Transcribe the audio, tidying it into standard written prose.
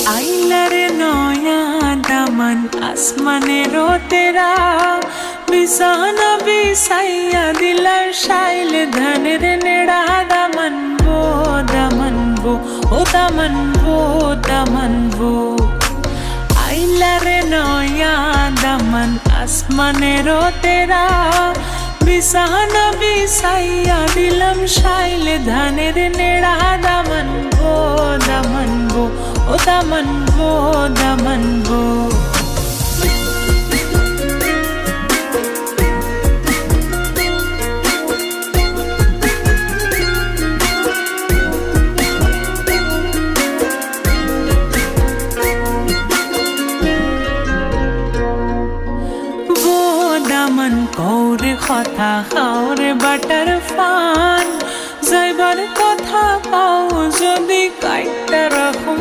आइला रे नया दामन आसमानेरो तेरा बिसाना बिसाइया दिलर शाइल धनेर नेड़ा दामन वो ओ दामन वो आइला रे नया दामन आसमानेरो तेरा बिसाना बिसाइया दिलम शाइल धनेर नेड़ा दामन वो ओ दामन वो দামন কৌরে কথা খাওরে বাটার ফান যাইবার কথা পাও যদি কাইটা রাখুম